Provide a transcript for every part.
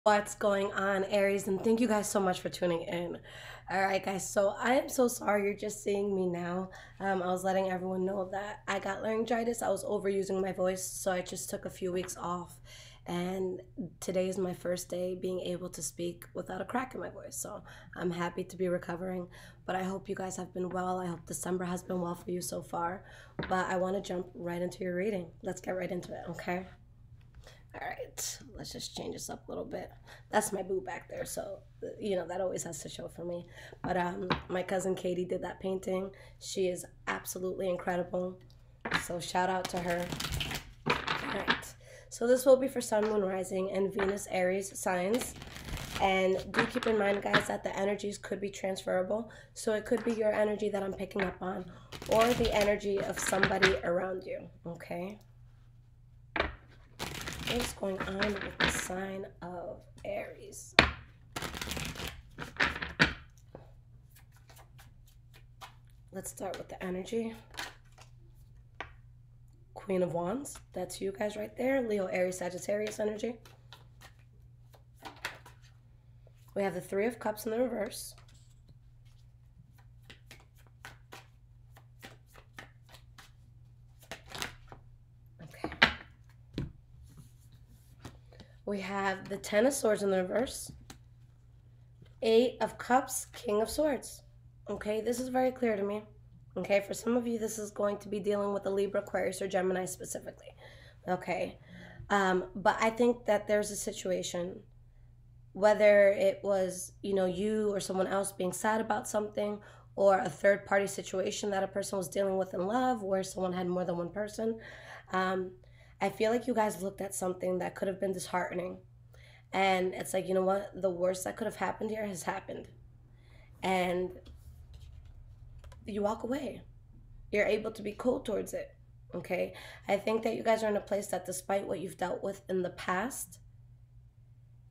What's going on, Aries? And thank you guys so much for tuning in. All right, guys, so I am so sorry you're just seeing me now. I was letting everyone know that I got laryngitis. I was overusing my voice, so I just took a few weeks off. And today is my first day being able to speak without a crack in my voice. So I'm happy to be recovering. But I hope you guys have been well. I hope December has been well for you so far. But I want to jump right into your reading. Let's get right into it, okay? All right, let's just change this up a little bit. That's my boo back there, so that always has to show for me. But my cousin Katie did that painting. She is absolutely incredible. So shout out to her. All right. So this will be for Sun, Moon, Rising, and Venus, Aries signs. And do keep in mind, guys, that the energies could be transferable. So it could be your energy that I'm picking up on, or the energy of somebody around you. Okay. What's going on with the sign of Aries? Let's start with the energy. Queen of Wands, that's you guys right there. Leo, Aries, Sagittarius energy. We have the Three of Cups in the reverse. We have the Ten of Swords in the reverse. Eight of Cups, King of Swords. Okay, this is very clear to me. Okay, for some of you, this is going to be dealing with a Libra, Aquarius, or Gemini specifically. Okay, but I think that there's a situation, whether it was, you or someone else being sad about something, or a third-party situation that a person was dealing with in love, where someone had more than one person. I feel like you guys looked at something that could have been disheartening. And it's like, you know what? The worst that could have happened here has happened. And you walk away. You're able to be cold towards it. Okay? I think that you guys are in a place that despite what you've dealt with in the past,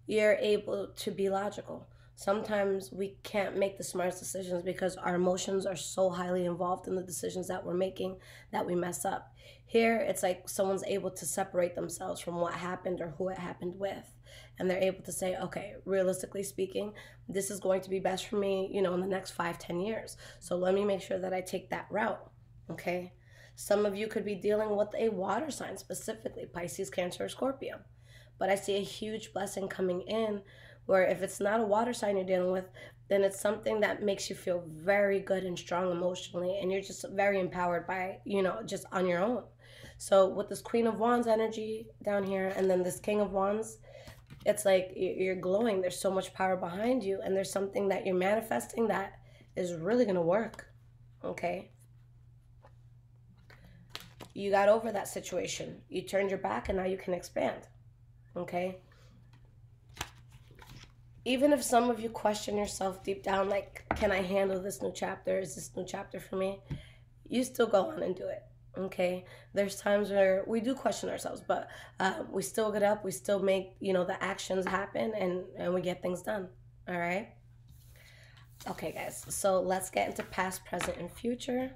you're able to be logical. Sometimes we can't make the smartest decisions because our emotions are so highly involved in the decisions that we're making that we mess up. Here, it's like someone's able to separate themselves from what happened or who it happened with. And they're able to say, okay, realistically speaking, this is going to be best for me, in the next 5-10 years. So let me make sure that I take that route, okay? Some of you could be dealing with a water sign, specifically Pisces, Cancer, or Scorpio. But I see a huge blessing coming in where if it's not a water sign you're dealing with, then it's something that makes you feel very good and strong emotionally, and you're just very empowered by, just on your own. So with this Queen of Wands energy down here and then this King of Wands, it's like you're glowing. There's so much power behind you, and there's something that you're manifesting that is really going to work, okay? You got over that situation. You turned your back, and now you can expand, okay? Even if some of you question yourself deep down, like, can I handle this new chapter? Is this new chapter for me? You still go on and do it, okay? There's times where we do question ourselves, but we still get up, we still make, the actions happen, and we get things done, all right? Okay, guys, so let's get into past, present, and future.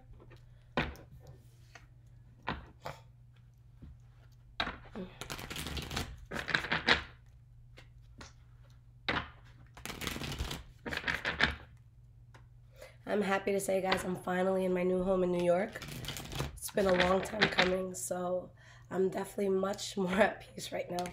I'm happy to say, guys, I'm finally in my new home in New York. It's been a long time coming, so I'm definitely much more at peace right now.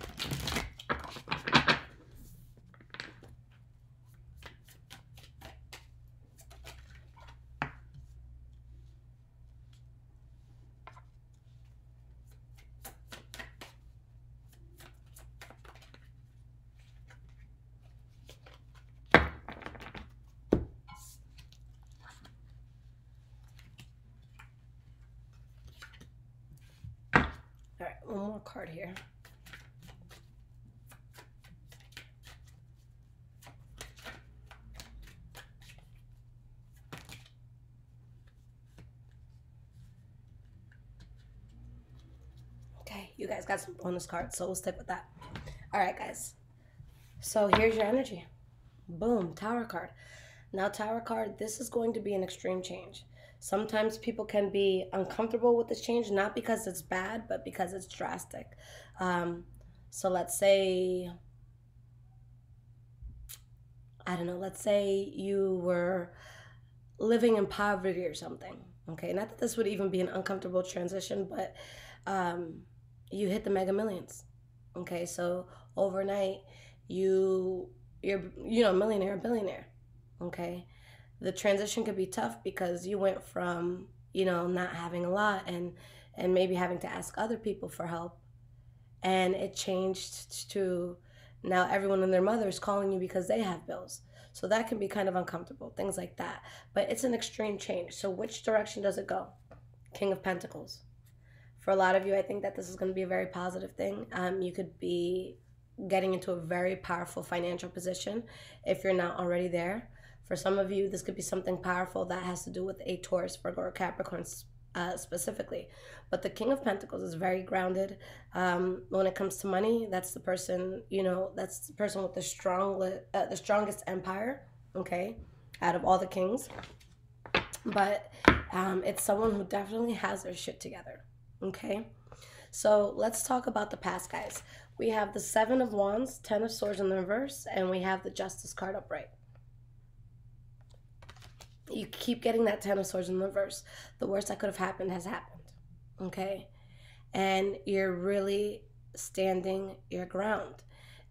All right, one more card here. Okay, you guys got some bonus cards, so we'll stick with that. All right, guys. So here's your energy. Boom, Tower card. Now, Tower card, this is going to be an extreme change. Sometimes people can be uncomfortable with this change, not because it's bad, but because it's drastic. So let's say I don't know, let's say you were living in poverty or something. Okay, not that this would even be an uncomfortable transition, but you hit the mega millions. Okay, so overnight you're a millionaire, a billionaire. Okay, the transition could be tough because you went from not having a lot and maybe having to ask other people for help, and it changed to now everyone and their mother is calling you because they have bills. So that can be kind of uncomfortable, things like that. But it's an extreme change. So which direction does it go? King of Pentacles. For a lot of you, I think that this is going to be a very positive thing. You could be getting into a very powerful financial position if you're not already there. For some of you, this could be something powerful that has to do with a Taurus, Virgo, or Capricorn specifically. But the King of Pentacles is very grounded. When it comes to money, that's the person, that's the person with the strongest empire, okay, out of all the kings. But it's someone who definitely has their shit together, okay? So let's talk about the past, guys. We have the Seven of Wands, Ten of Swords in the reverse, and we have the Justice card upright. You keep getting that Ten of Swords in the reverse. The worst that could have happened has happened, okay? And you're really standing your ground.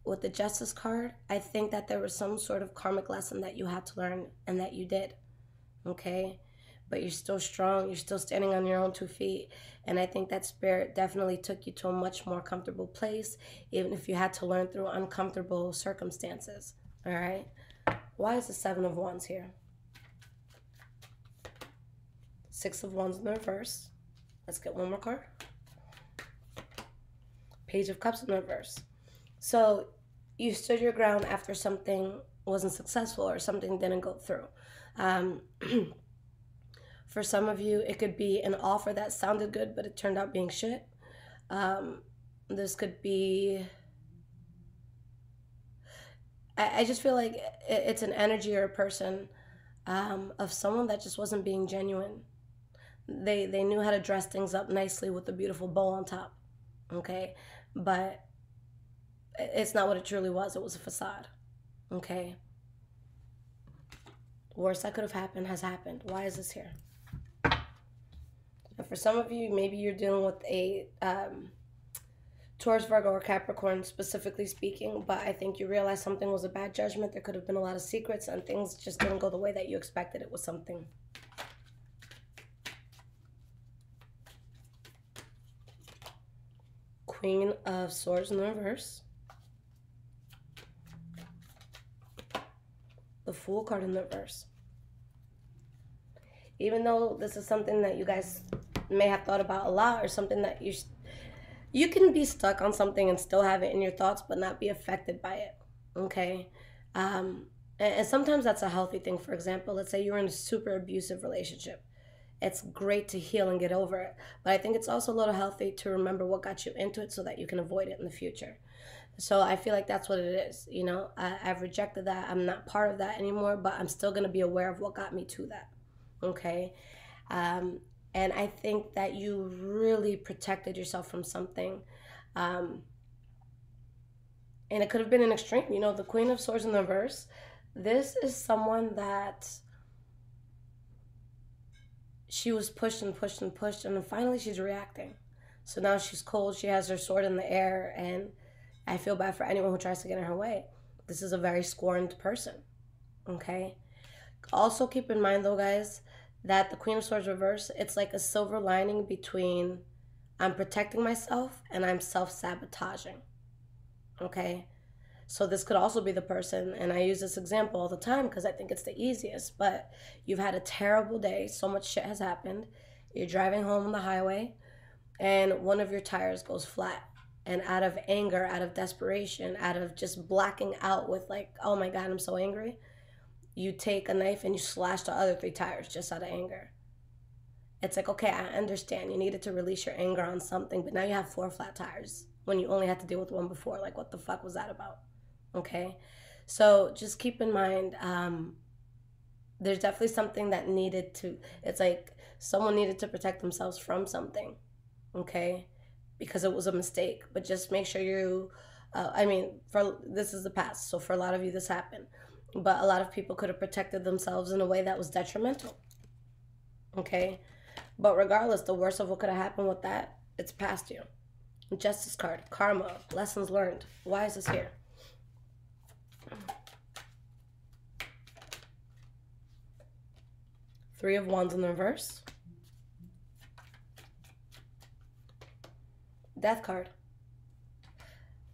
With the Justice card, I think that there was some sort of karmic lesson that you had to learn and that you did, okay? But you're still strong. You're still standing on your own 2 feet. And I think that Spirit definitely took you to a much more comfortable place, even if you had to learn through uncomfortable circumstances, all right? Why is the Seven of Wands here? Six of Wands in the reverse. Let's get one more card. Page of Cups in the reverse. So you stood your ground after something wasn't successful or something didn't go through. For some of you, it could be an offer that sounded good, but it turned out being shit. This could be... I just feel like it's an energy or a person of someone that just wasn't being genuine. They knew how to dress things up nicely with a beautiful bow on top, okay? But it's not what it truly was. It was a facade, okay? Worst that could have happened has happened. Why is this here? And for some of you, maybe you're dealing with a Taurus, Virgo, or Capricorn, specifically speaking, but I think you realize something was a bad judgment. There could have been a lot of secrets, and things just didn't go the way that you expected it was something. Queen of Swords in the reverse. The Fool card in the reverse. Even though this is something that you guys may have thought about a lot, or something that you can be stuck on something and still have it in your thoughts but not be affected by it, okay? And sometimes that's a healthy thing. For example, let's say you're in a super abusive relationship. It's great to heal and get over it, but I think it's also a little healthy to remember what got you into it so that you can avoid it in the future. So I feel like that's what it is. I've rejected that. I'm not part of that anymore, but I'm still going to be aware of what got me to that, okay? And I think that you really protected yourself from something, and it could have been an extreme. The Queen of Swords in the reverse, this is someone that she was pushed and pushed and pushed, and then finally she's reacting. So now she's cold. She has her sword in the air, and I feel bad for anyone who tries to get in her way. This is a very scorned person, okay? Also keep in mind, though, guys, that the Queen of Swords reverse, it's like a silver lining between I'm protecting myself and I'm self-sabotaging, okay? So this could also be the person, and I use this example all the time because I think it's the easiest, but you've had a terrible day, so much shit has happened, you're driving home on the highway, and one of your tires goes flat, and out of anger, out of desperation, out of just blacking out with like, oh my God, I'm so angry, you take a knife and you slash the other 3 tires just out of anger. It's like, okay, I understand you needed to release your anger on something, but now you have 4 flat tires when you only had to deal with 1 before. Like, what the fuck was that about? Okay, so just keep in mind, there's definitely something that needed to, it's like someone needed to protect themselves from something, okay, because it was a mistake. But just make sure you, this is the past, so for a lot of you this happened, but a lot of people could have protected themselves in a way that was detrimental. Okay? But regardless, the worst of what could have happened with that, it's past you. Justice card, karma, lessons learned. Why is this here? Three of Wands in the reverse. Death card.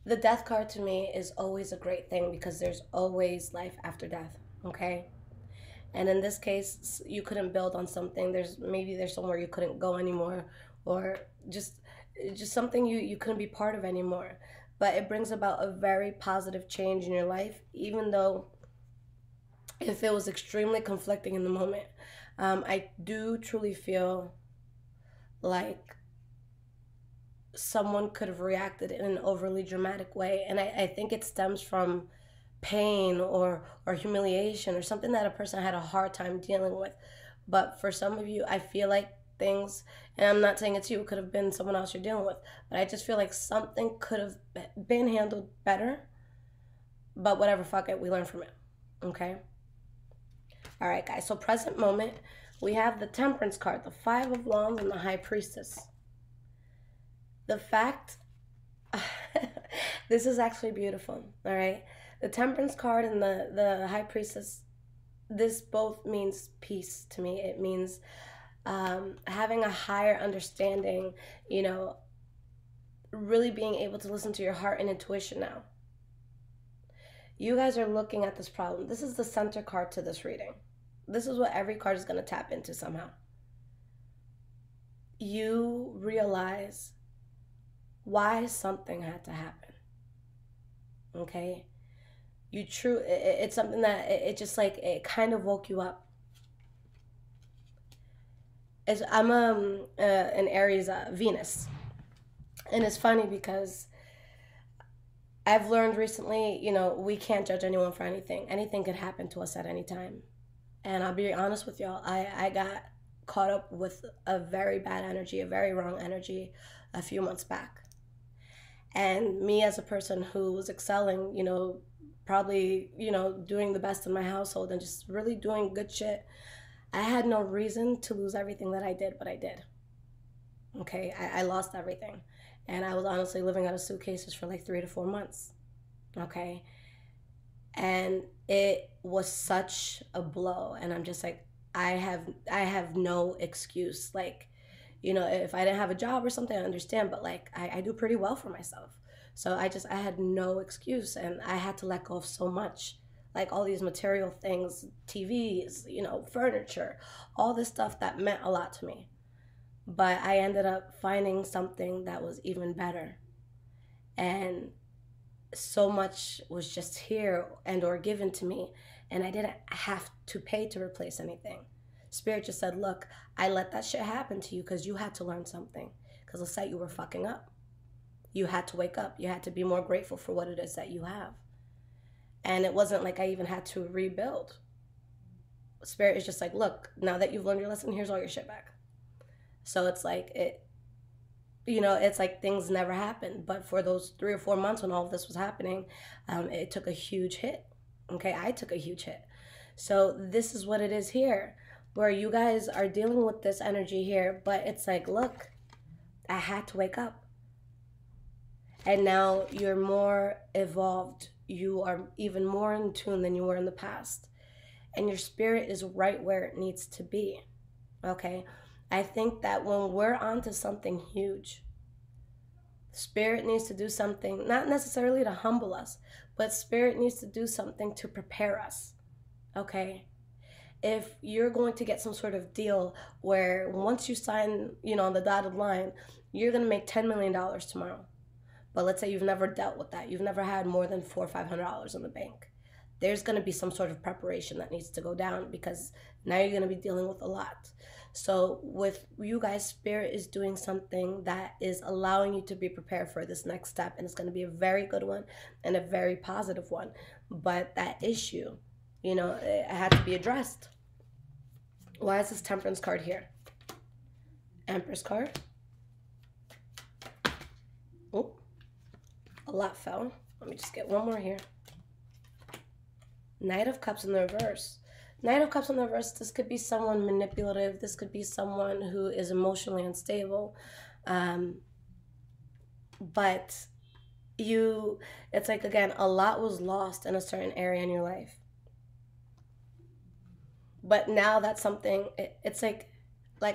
The death card to me is always a great thing because there's always life after death, okay? And in this case, you couldn't build on something. Maybe there's somewhere you couldn't go anymore, or just something you couldn't be part of anymore. But it brings about a very positive change in your life, even though if it was extremely conflicting in the moment. I do truly feel like someone could have reacted in an overly dramatic way, and I think it stems from pain or humiliation or something that a person had a hard time dealing with. But for some of you, I feel like things, and I'm not saying it's you, it could have been someone else you're dealing with, but I just feel like something could have been handled better. But whatever, fuck it, we learn from it. Okay? All right, guys, so present moment, we have the Temperance card, the Five of Wands, and the High Priestess. The fact, this is actually beautiful, all right? The Temperance card and the High Priestess, this both means peace to me. It means having a higher understanding, you know, really being able to listen to your heart and intuition now. You guys are looking at this problem. This is the center card to this reading. This is what every card is going to tap into somehow. You realize why something had to happen. Okay? It's something that it just like, it kind of woke you up. I'm an Aries Venus. And it's funny because I've learned recently, you know, we can't judge anyone for anything. Anything could happen to us at any time. And I'll be honest with y'all, I got caught up with a very bad energy, a very wrong energy a few months back. And me as a person who was excelling, you know, probably, you know, doing the best in my household and just really doing good shit, I had no reason to lose everything that I did, but I did. Okay, I lost everything. And I was honestly living out of suitcases for like 3 to 4 months. Okay. And it was such a blow. And I'm just like, I have no excuse. Like, you know, if I didn't have a job or something, I understand. But like, I do pretty well for myself. So I had no excuse. And I had to let go of so much. Like all these material things, TVs, you know, furniture, all this stuff that meant a lot to me. But I ended up finding something that was even better. And so much was just here and or given to me, and I didn't have to pay to replace anything. Spirit just said, look, I let that shit happen to you because you had to learn something. Because Lisette, you were fucking up. You had to wake up. You had to be more grateful for what it is that you have. And it wasn't like I even had to rebuild. Spirit is just like, look, now that you've learned your lesson, here's all your shit back. So it's like, you know, it's like things never happened. But for those 3 or 4 months when all of this was happening, it took a huge hit. Okay, I took a huge hit. So this is what it is here, where you guys are dealing with this energy here. But it's like, look, I had to wake up. And now you're more evolved. You are even more in tune than you were in the past. And your spirit is right where it needs to be. Okay? I think that when we're onto something huge, Spirit needs to do something, not necessarily to humble us, but Spirit needs to do something to prepare us, okay? If you're going to get some sort of deal where once you sign, you know, on the dotted line, you're going to make $10 million tomorrow. But let's say you've never dealt with that. You've never had more than $400 or $500 in the bank. There's going to be some sort of preparation that needs to go down because now you're going to be dealing with a lot. So with you guys, Spirit is doing something that is allowing you to be prepared for this next step. And it's going to be a very good one and a very positive one. But that issue, you know, it had to be addressed. Why is this Temperance card here? Empress card. Oh, a lot fell. Let me just get one more here. Knight of Cups in the reverse. Knight of Cups in the reverse, this could be someone manipulative. This could be someone who is emotionally unstable. But it's like, again, a lot was lost in a certain area in your life. But now that's something, it's like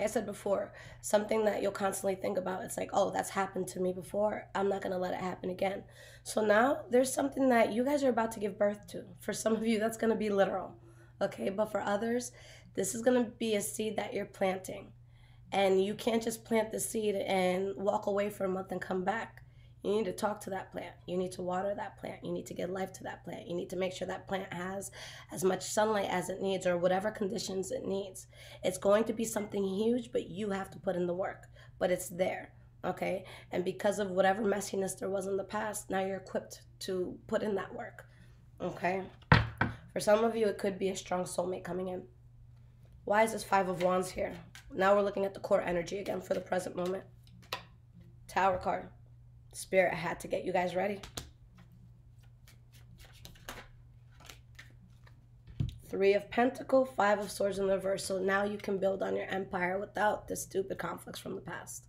I said before, something that you'll constantly think about. It's like, oh, that's happened to me before. I'm not going to let it happen again. So now there's something that you guys are about to give birth to. For some of you, that's going to be literal. Okay, but for others, this is going to be a seed that you're planting. And you can't just plant the seed and walk away for a month and come back. You need to talk to that plant. You need to water that plant. You need to give life to that plant. You need to make sure that plant has as much sunlight as it needs or whatever conditions it needs. It's going to be something huge, but you have to put in the work. But it's there, okay? And because of whatever messiness there was in the past, now you're equipped to put in that work, okay? For some of you, it could be a strong soulmate coming in. Why is this 5 of Wands here? Now we're looking at the core energy again for the present moment. Tower card. Spirit had to get you guys ready. 3 of Pentacles, 5 of Swords in the reverse. So now you can build on your empire without the stupid conflicts from the past.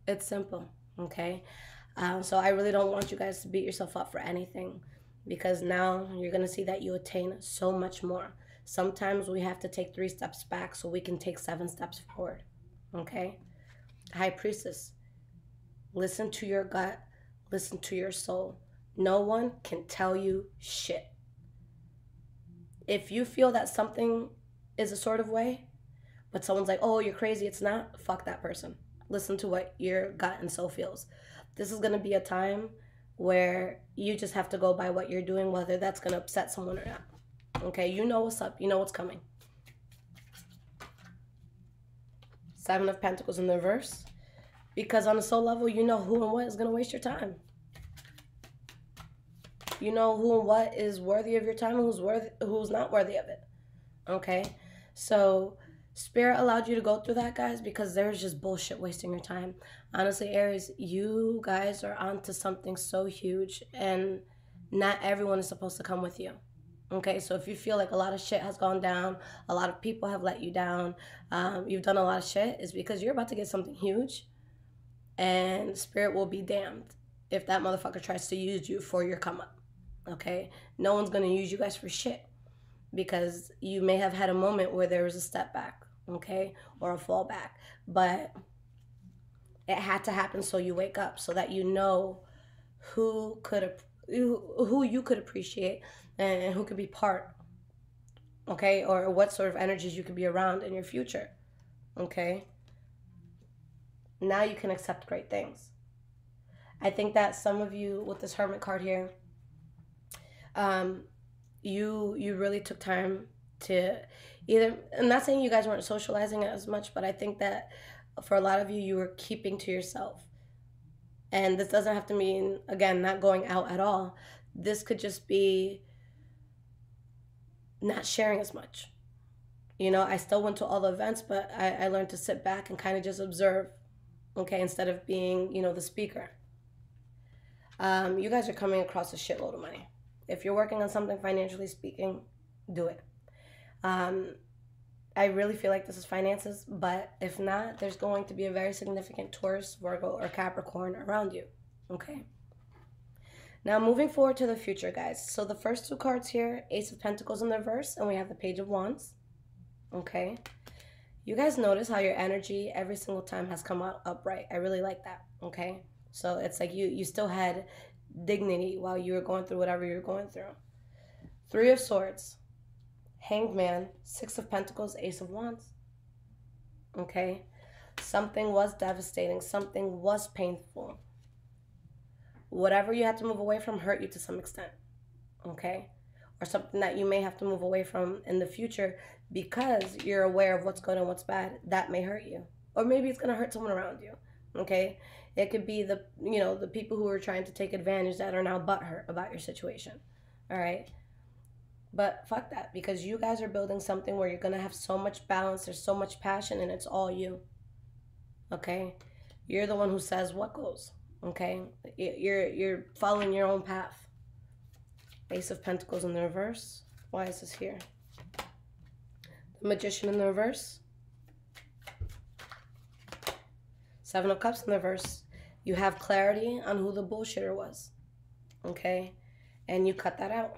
It's simple, okay? So I really don't want you guys to beat yourself up for anything, because now you're going to see that you attain so much more. Sometimes we have to take 3 steps back so we can take 7 steps forward, okay? High Priestess. Listen to your gut. Listen to your soul. No one can tell you shit. If you feel that something is a sort of way, but someone's like, oh, you're crazy, it's not, fuck that person. Listen to what your gut and soul feels. This is going to be a time where you just have to go by what you're doing, whether that's going to upset someone or not. Okay, you know what's up. You know what's coming. 7 of Pentacles in the reverse. Because on a soul level, you know who and what is going to waste your time. You know who and what is worthy of your time and who's not worthy of it. Okay? So Spirit allowed you to go through that, guys, because there's just bullshit wasting your time. Honestly, Aries, you guys are onto something so huge, and not everyone is supposed to come with you. Okay, so if you feel like a lot of shit has gone down, a lot of people have let you down, you've done a lot of shit, it's because you're about to get something huge. And Spirit will be damned if that motherfucker tries to use you for your come up. Okay? No one's going to use you guys for shit, because you may have had a moment where there was a step back, okay? Or a fall back. But it had to happen so you wake up, so that you know who you could appreciate and who could be part, okay? Or what sort of energies you could be around in your future, okay? Now you can accept great things. I think that some of you with this Hermit card here, you really took time to either, I'm not saying you guys weren't socializing as much, but I think that for a lot of you, you were keeping to yourself. And this doesn't have to mean, again, not going out at all. This could just be not sharing as much. You know, I still went to all the events, but I learned to sit back and kind of just observe. Okay, instead of being, you know, the speaker. You guys are coming across a shitload of money. If you're working on something financially speaking, do it. I really feel like this is finances, but if not, there's going to be a very significant Taurus, Virgo, or Capricorn around you. Okay? Now, moving forward to the future, guys. So the first 2 cards here, Ace of Pentacles in the reverse, and we have the Page of Wands. Okay? You guys notice how your energy every single time has come out upright. I really like that, okay? So it's like you still had dignity while you were going through whatever you were going through. 3 of Swords, Hanged Man, 6 of Pentacles, Ace of Wands, okay? Something was devastating. Something was painful. Whatever you had to move away from hurt you to some extent, okay? Or something that you may have to move away from in the future because you're aware of what's good and what's bad. That may hurt you. Or maybe it's going to hurt someone around you, okay? It could be the people who are trying to take advantage that are now butthurt about your situation, all right? But fuck that, because you guys are building something where you're going to have so much balance, there's so much passion, and it's all you, okay? You're the one who says what goes, okay? You're following your own path. Ace of Pentacles in the reverse. Why is this here? The Magician in the reverse. Seven of Cups in the reverse. You have clarity on who the bullshitter was. Okay? And you cut that out.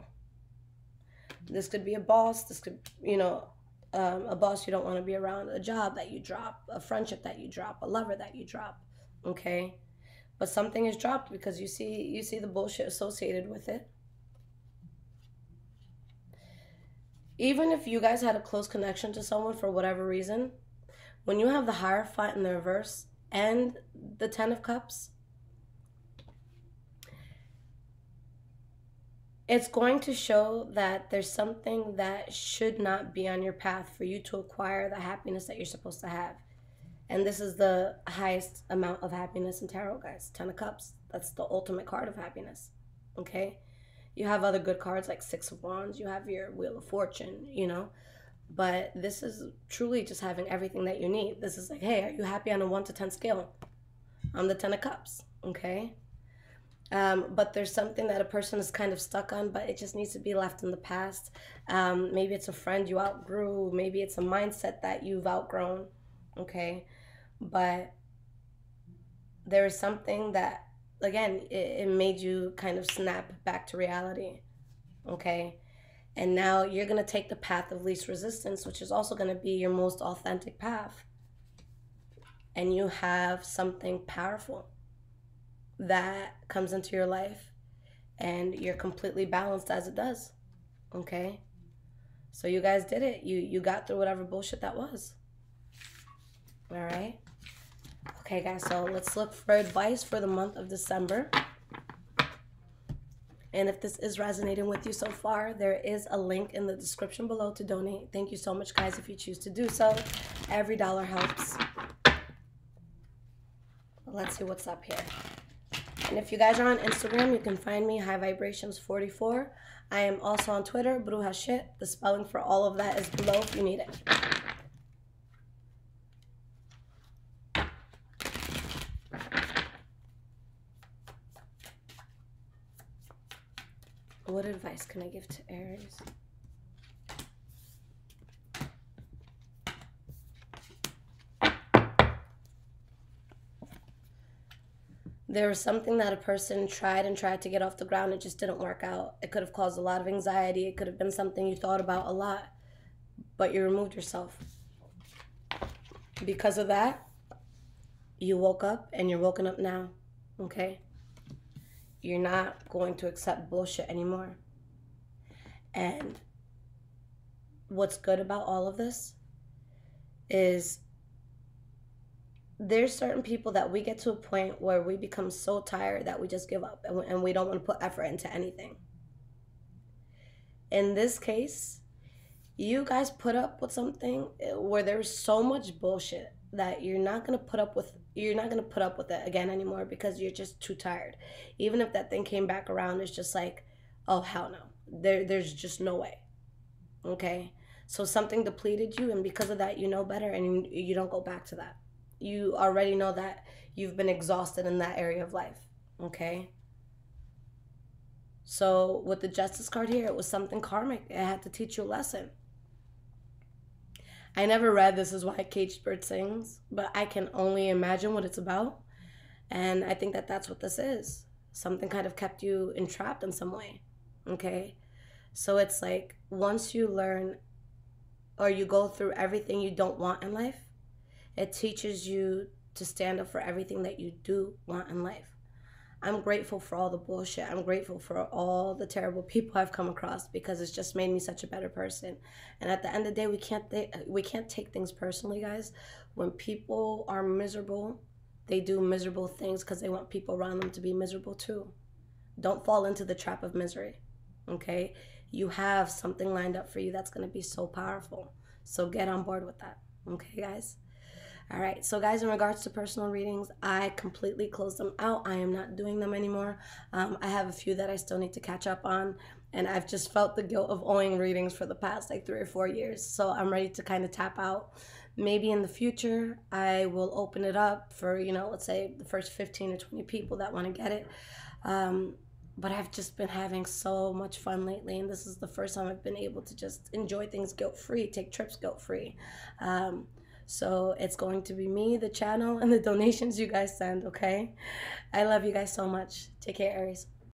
This could be a boss. This could, you know, a boss you don't want to be around. A job that you drop. A friendship that you drop. A lover that you drop. Okay? But something is dropped because you see the bullshit associated with it. Even if you guys had a close connection to someone for whatever reason, when you have the Hierophant in the reverse and the Ten of Cups, it's going to show that there's something that should not be on your path for you to acquire the happiness that you're supposed to have. And this is the highest amount of happiness in tarot, guys. Ten of Cups. That's the ultimate card of happiness. Okay? You have other good cards like Six of Wands. You have your Wheel of Fortune, you know. But this is truly just having everything that you need. This is like, hey, are you happy on a 1 to 10 scale? I'm the Ten of Cups, okay? But there's something that a person is kind of stuck on, but it just needs to be left in the past. Maybe it's a friend you outgrew. Maybe it's a mindset that you've outgrown, okay? But there is something that, again, it made you kind of snap back to reality, okay? And now you're going to take the path of least resistance, which is also going to be your most authentic path. And you have something powerful that comes into your life, and you're completely balanced as it does, okay? So you guys did it. You got through whatever bullshit that was. All right? Okay, guys, so let's look for advice for the month of December. And if this is resonating with you so far, there is a link in the description below to donate. Thank you so much, guys, if you choose to do so. Every dollar helps. Let's see what's up here. And if you guys are on Instagram, you can find me, High Vibrations 44. I am also on Twitter, Bruja Shit. The spelling for all of that is below if you need it. What advice can I give to Aries? There was something that a person tried to get off the ground. It just didn't work out. It could have caused a lot of anxiety. It could have been something you thought about a lot, but you removed yourself. Because of that, you woke up and you're woken up now, okay? You're not going to accept bullshit anymore. And what's good about all of this is there's certain people that we get to a point where we become so tired that we just give up and we don't want to put effort into anything. In this case, you guys put up with something where there's so much bullshit that you're not going to put up with it again anymore because you're just too tired. Even if that thing came back around, it's just like, oh, hell no. There's just no way. Okay? So something depleted you, and because of that, you know better, and you don't go back to that. You already know that you've been exhausted in that area of life. Okay? So with the Justice card here, it was something karmic. It had to teach you a lesson. I never read This Is Why Caged Bird Sings, but I can only imagine what it's about. And I think that that's what this is. Something kind of kept you entrapped in some way, okay? So it's like once you learn or you go through everything you don't want in life, it teaches you to stand up for everything that you do want in life. I'm grateful for all the bullshit. I'm grateful for all the terrible people I've come across because it's just made me such a better person. And at the end of the day, we can't take things personally, guys. When people are miserable, they do miserable things because they want people around them to be miserable too. Don't fall into the trap of misery, okay? You have something lined up for you that's going to be so powerful. So get on board with that, okay, guys? All right, so guys, in regards to personal readings, I completely closed them out. I am not doing them anymore. I have a few that I still need to catch up on, and I've just felt the guilt of owing readings for the past like 3 or 4 years. So I'm ready to kind of tap out. Maybe in the future, I will open it up for, you know, let's say the first 15 or 20 people that want to get it. but I've just been having so much fun lately, and this is the first time I've been able to just enjoy things guilt-free, take trips guilt-free. So it's going to be me, the channel, and the donations you guys send, okay? I love you guys so much. Take care, Aries.